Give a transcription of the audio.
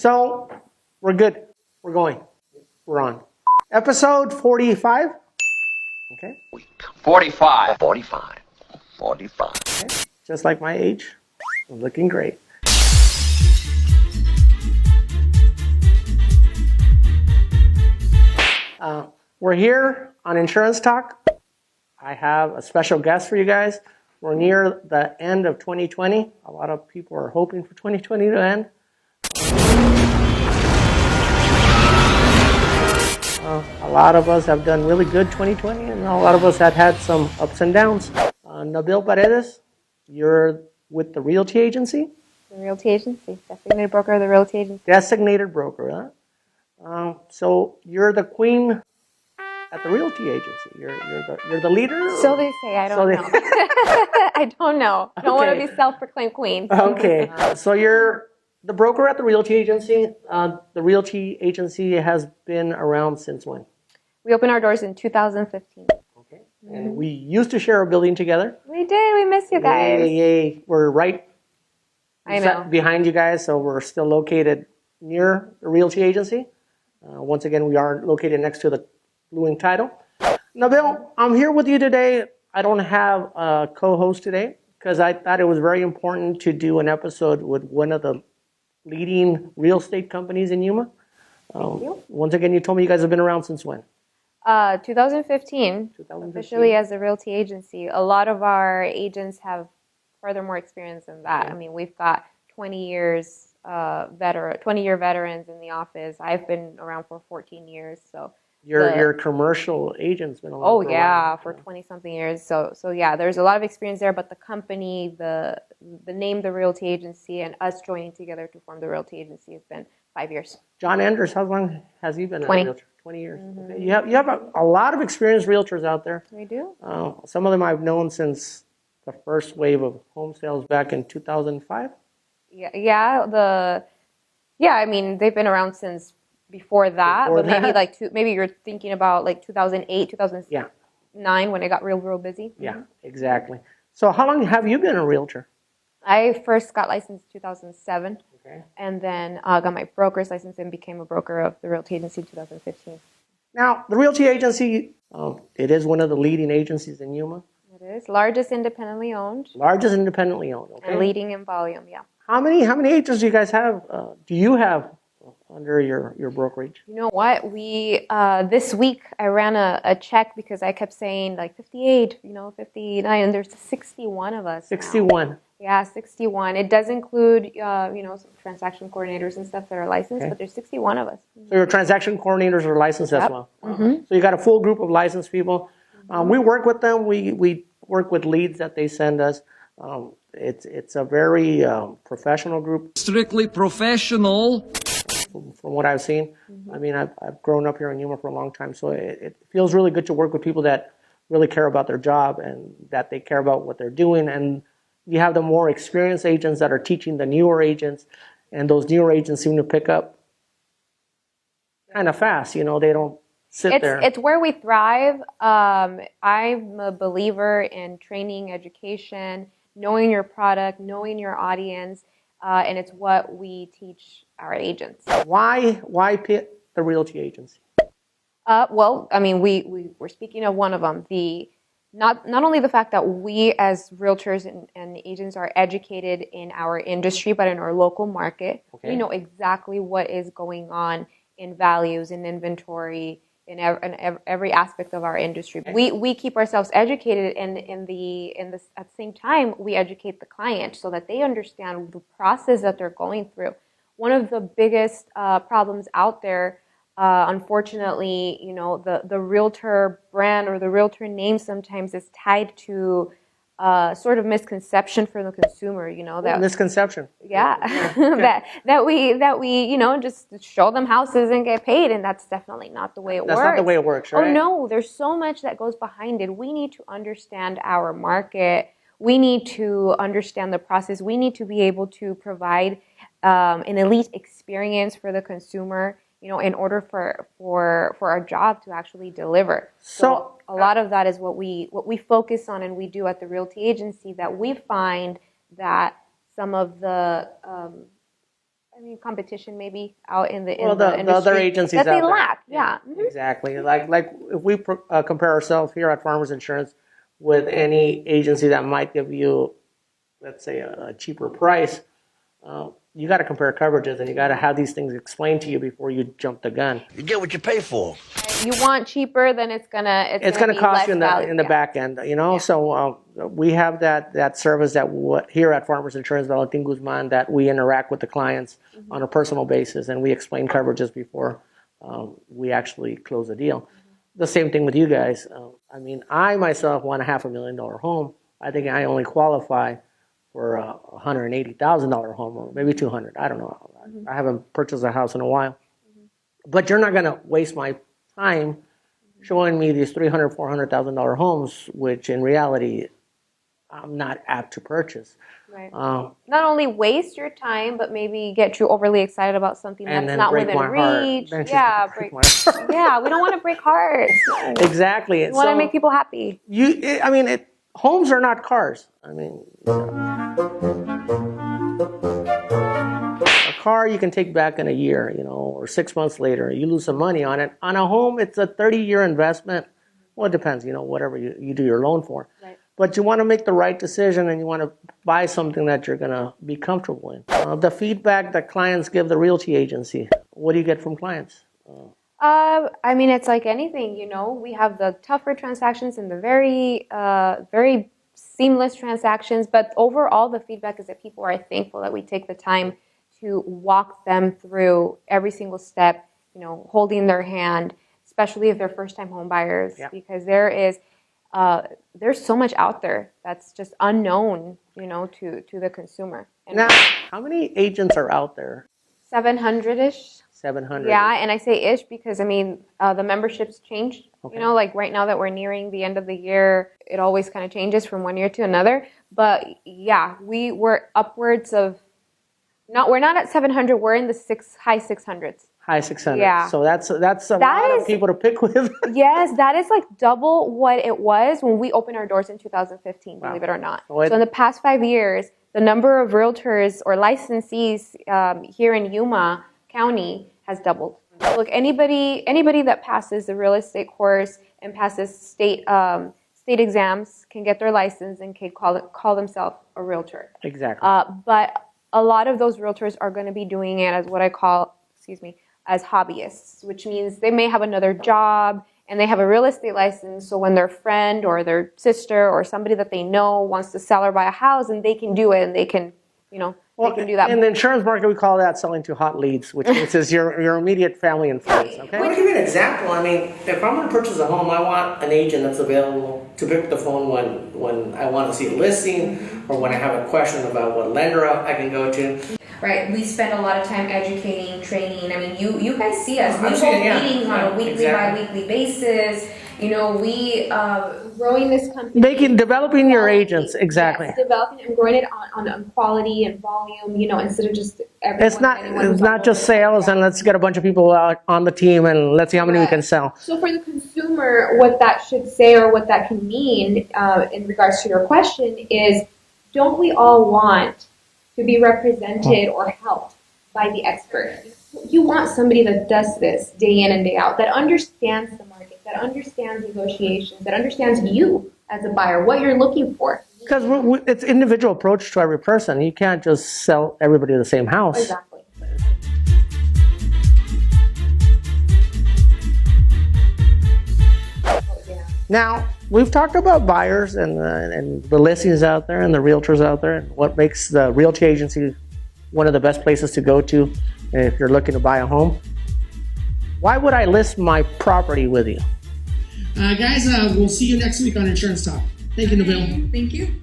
So we're good. We're going. We're on. Episode 45. Okay. 45. 45. 45. Okay. Just like my age. I'm looking great. We're here on Insurance Talk. I have a special guest for you guys. We're near the end of 2020. A lot of people are hoping for 2020 to end. A lot of us have done really good 2020, and a lot of us have had some ups and downs. Nabile Paredes, you're with the Realty Agency? The Realty Agency, designated broker of the Realty Agency. Designated broker, huh? So you're the queen at the Realty Agency. You're the leader? So they say. I don't know. I don't know. I don't want to be self-proclaimed queen. Okay. So you're the broker at the Realty Agency. The Realty Agency has been around since when? We opened our doors in 2015. Okay. And we used to share a building together. We did. We miss you guys. Yay. We're right behind you guys, so we're still located near the Realty Agency. Once again, we are located next to the Blue Ink Title. Nabile, I'm here with you today. I don't have a co-host today because I thought it was very important to do an episode with one of the leading real estate companies in Yuma. Thank you. Once again, you told me you guys have been around since when? 2015, officially as a Realty Agency. A lot of our agents have furthermore experience than that. I mean, we've got 20-year veterans in the office. I've been around for 14 years, so. Your commercial agent's been around for 20-something years. So yeah, there's a lot of experience there, but the company, the name, the Realty Agency, and us joining together to form the Realty Agency has been 5 years. John Anders, how long has he been 20. a realtor? 20 years. Mm-hmm. Okay. You have a lot of experienced realtors out there. We do. Some of them I've known since the first wave of home sales back in 2005. I mean, they've been around since before that, maybe you're thinking about like 2008, 2009 when it got real busy. Yeah, exactly. So how long have you been a realtor? I first got licensed in 2007, and then got my broker's license and became a broker of the Realty Agency in 2015. Now, the Realty Agency, it is one of the leading agencies in Yuma. It is. Largest independently owned. Okay. And leading in volume, yeah. How many agents do you guys have? Do you have under your brokerage? You know what? We this week I ran a check because I kept saying like 58, 59, and there's 61 of us. 61. Now. Yeah, 61. It does include some transaction coordinators and stuff that are licensed, but there's 61 of us. So your transaction coordinators are licensed as well. Mm-hmm. So you got a full group of licensed people. We work with them. We work with leads that they send us. It's a very professional group. Strictly professional. From what I've seen. I mean, I've grown up here in Yuma for a long time, so it feels really good to work with people that really care about their job and that they care about what they're doing. And you have the more experienced agents that are teaching the newer agents, and those newer agents seem to pick up kind of fast. They don't sit there. It's where we thrive. I'm a believer in training, education, knowing your product, knowing your audience. And it's what we teach our agents. Why pick the Realty Agency? Well, I mean, we're speaking of one of them. Not only the fact that we as realtors and agents are educated in our industry, but in our local market. Okay. We know exactly what is going on in values, in inventory, in every aspect of our industry. Okay. We keep ourselves educated, and at the same time, we educate the client so that they understand the process that they're going through. One of the biggest problems out there, unfortunately, the realtor brand or the realtor name sometimes is tied to sort of misconception for the consumer, that misconception. Yeah, that we just show them houses and get paid, and that's definitely not the way it works. That's not the way it works, right? Oh no, there's so much that goes behind it. We need to understand our market. We need to understand the process. We need to be able to provide an elite experience for the consumer, in order for our job to actually deliver. So a lot of that is what we focus on and we do at the Realty Agency, that we find that some of the I mean, competition maybe out in the the industry other agencies that they out there. lack. Yeah. Exactly. Like if we compare ourselves here at Farmers Insurance with any agency that might give you, let's say, a cheaper price, you got to compare coverages and you got to have these things explained to you before you jump the gun. You get what you pay for. You want cheaper, then it's gonna Cost less you in value. the back end, So we have that service here at Farmers Insurance, Valentin Guzman, that we interact with the clients on a personal basis, and we explain coverages before we actually close a deal. The same thing with you guys. I mean, I myself want a $500,000 home. I think I only qualify for a $180,000 home, or maybe $200,000. I don't know. I haven't purchased a house in a while. But you're not going to waste my time showing me these $300,000, $400,000 homes, which in reality I'm not apt to purchase. Right. Not only waste your time, but maybe get you overly excited about something that's not within reach. Yeah, yeah, we don't want to break hearts. Exactly. We want to make people happy. Homes are not cars. I mean, a car you can take back in a year, or 6 months later. You lose some money on it. On a home, it's a 30-year investment. Well, it depends, whatever you do your loan for. Right. But you want to make the right decision, and you want to buy something that you're going to be comfortable in. The feedback that clients give the realty agency, what do you get from clients? I mean, it's like anything, we have the tougher transactions and the very, very seamless transactions, but overall the feedback is that people are thankful that we take the time to walk them through every single step, holding their hand, especially if they're first-time home buyers, because there's so much out there that's just unknown, to the consumer. And now, how many agents are out there? 700-ish. 700. Yeah, and I say ish because, the memberships change. Okay. Like right now that we're nearing the end of the year, it always kind of changes from one year to another. But yeah, we're upwards of, we're not at 700, we're in the high 600s. High 600. Yeah. So that's a lot of people to pick with. Yes, that is like double what it was when we opened our doors in 2015, believe it or not. So in the past 5 years, the number of realtors or licensees here in Yuma County has doubled. Look, anybody that passes the real estate course and passes state exams can get their license and can call themselves a realtor. Exactly. But a lot of those realtors are going to be doing it as what I call, as hobbyists, which means they may have another job and they have a real estate license. So when their friend or their sister or somebody that they know wants to sell or buy a house, and they can do it, and they can, they can do that. In the insurance market, we call that selling to hot leads, which is your immediate family and friends. Okay. I'll give you an example. If I'm going to purchase a home, I want an agent that's available to pick up the phone when I want to see a listing or when I have a question about what lender I can go to. Right, we spend a lot of time educating, training. You guys see us. We hold meetings on a weekly, bi-weekly basis. We growing this company. Developing your agents, exactly. Yes, developing and growing it on quality and volume, instead of just everyone. It's not just sales and let's get a bunch of people out on the team and let's see how many we can sell. So for the consumer, what that should say or what that can mean in regards to your question is, don't we all want to be represented or helped by the expert? You want somebody that does this day in and day out, that understands the market, that understands negotiations, that understands you as a buyer, what you're looking for. Because it's individual approach to every person. You can't just sell everybody the same house. Exactly. Now, we've talked about buyers and the listings out there and the realtors out there, and what makes the realty agency one of the best places to go to if you're looking to buy a home. Why would I list my property with you? Guys, we'll see you next week on Insurance Talk. Thank you, Nabile. Thank you.